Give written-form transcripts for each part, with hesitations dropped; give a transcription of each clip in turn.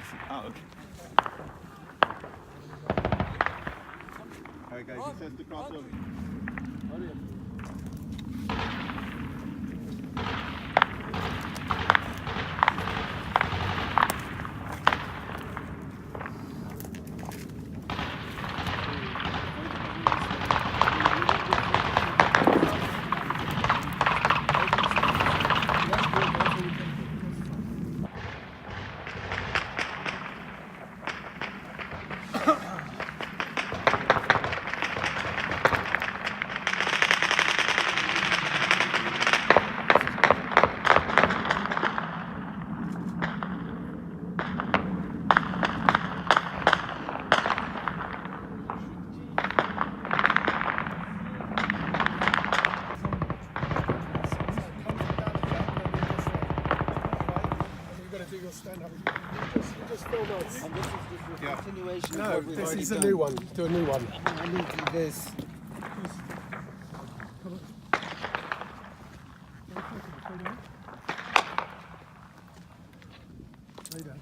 Jackson. Ah, okay. Alright guys, he says to cross over. Stand up. You just film us. And this is the continuation No, of what we've this already is a done. new one. Do a new one. I need to do this. Lay down.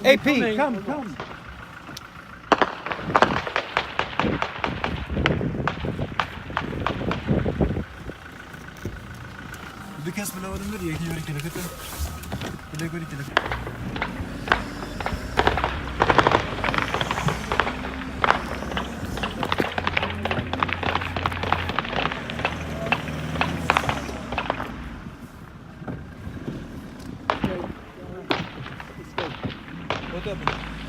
AP, come. Du kan spela vad du vill, jag gör inte det. Det går inte. What happened?